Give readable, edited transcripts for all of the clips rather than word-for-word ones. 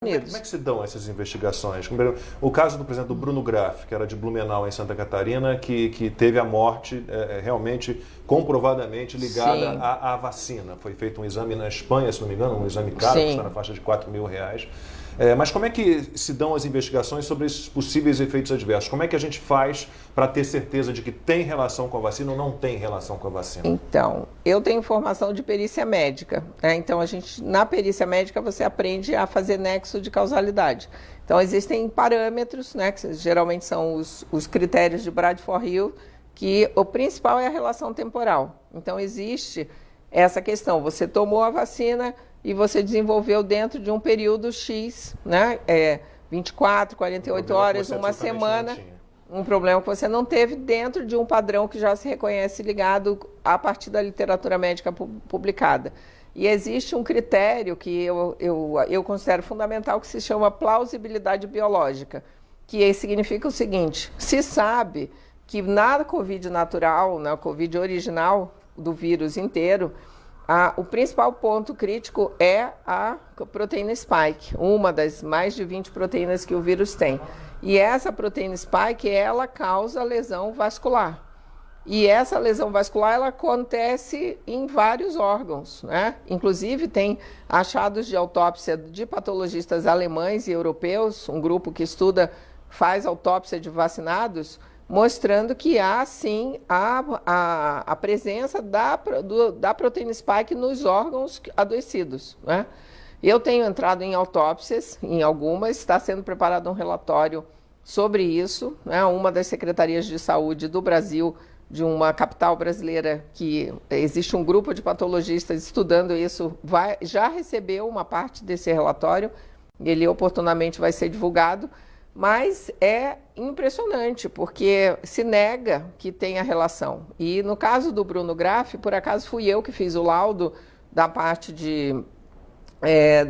Como é que se dão essas investigações? O caso do, por exemplo, do Bruno Graff, que era de Blumenau, em Santa Catarina, que teve a morte realmente comprovadamente ligada à vacina. Foi feito um exame na Espanha, se não me engano, um exame caro, que está na faixa de R$ 4.000. Mas como é que se dão as investigações sobre esses possíveis efeitos adversos? Como é que a gente faz para ter certeza de que tem relação com a vacina ou não tem relação com a vacina? Então, eu tenho formação de perícia médica, né? Então, na perícia médica você aprende a fazer nexo de causalidade. Então, existem parâmetros, né, que geralmente são os critérios de Bradford-Hill, que o principal é a relação temporal. Então, existe essa questão, você tomou a vacina e você desenvolveu dentro de um período X, né? 24, 48 horas, uma semana, um problema que você não teve dentro de um padrão que já se reconhece ligado a partir da literatura médica publicada. E existe um critério que eu considero fundamental que se chama plausibilidade biológica, que significa o seguinte: se sabe que na Covid natural, na Covid original do vírus inteiro, o principal ponto crítico é a proteína spike, uma das mais de 20 proteínas que o vírus tem. E essa proteína spike, ela causa lesão vascular. E essa lesão vascular, ela acontece em vários órgãos, né? Inclusive, tem achados de autópsia de patologistas alemães e europeus, um grupo que faz autópsia de vacinados, mostrando que há, sim, a presença da proteína spike nos órgãos adoecidos, né? Eu tenho entrado em autópsias, em algumas, está sendo preparado um relatório sobre isso, né? Uma das secretarias de saúde do Brasil, de uma capital brasileira, que existe um grupo de patologistas estudando isso, já recebeu uma parte desse relatório, ele oportunamente vai ser divulgado. Mas é impressionante, porque se nega que tem a relação. E no caso do Bruno Graff, por acaso fui eu que fiz o laudo da parte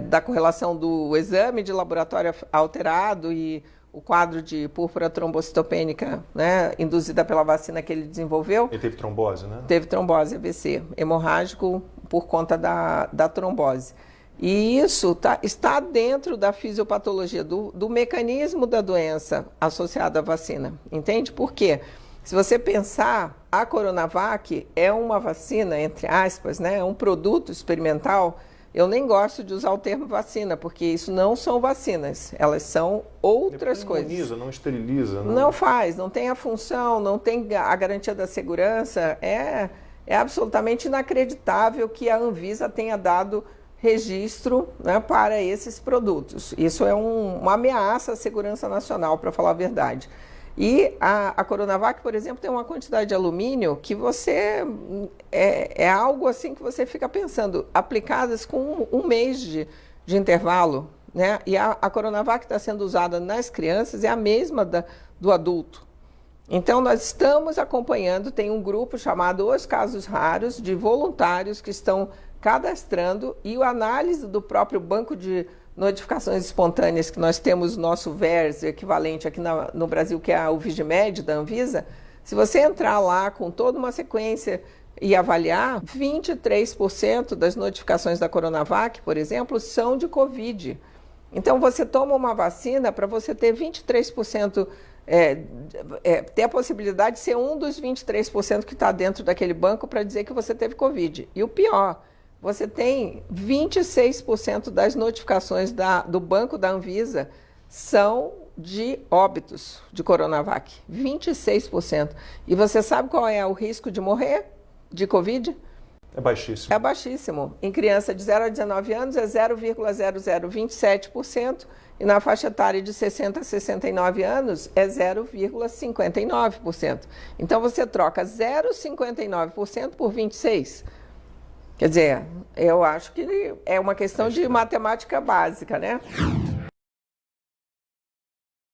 da correlação do exame de laboratório alterado e o quadro de púrpura trombocitopênica, né, induzida pela vacina que ele desenvolveu. Ele teve trombose, né? Teve trombose, AVC, hemorrágico por conta da trombose. E isso está dentro da fisiopatologia, do mecanismo da doença associada à vacina. Entende? Por quê? Se você pensar, a Coronavac é uma vacina, entre aspas, né? É um produto experimental. Eu nem gosto de usar o termo vacina, porque isso não são vacinas, elas são outras coisas. Não imuniza, não esteriliza. Não faz, não tem a função, não tem a garantia da segurança. É absolutamente inacreditável que a Anvisa tenha dado registro, né, para esses produtos. Isso é uma ameaça à segurança nacional, para falar a verdade. E a Coronavac, por exemplo, tem uma quantidade de alumínio que você é algo assim que você fica pensando, aplicadas com um mês de intervalo, né? E a Coronavac está sendo usada nas crianças, é a mesma do adulto. Então, nós estamos acompanhando, tem um grupo chamado Os Casos Raros, de voluntários que estão cadastrando, e a análise do próprio banco de notificações espontâneas que nós temos, nosso VERS, equivalente aqui no Brasil, que é o Vigimed da Anvisa. Se você entrar lá com toda uma sequência e avaliar, 23% das notificações da Coronavac, por exemplo, são de Covid. Então, você toma uma vacina para você ter 23%, ter a possibilidade de ser um dos 23% que está dentro daquele banco para dizer que você teve Covid. E o pior, você tem 26% das notificações do banco da Anvisa são de óbitos de Coronavac. 26%. E você sabe qual é o risco de morrer de Covid? É baixíssimo. É baixíssimo. Em criança de 0 a 19 anos é 0,0027% e na faixa etária de 60 a 69 anos é 0,59%. Então você troca 0,59% por 26%. Quer dizer, eu acho que é uma questão de matemática básica, né?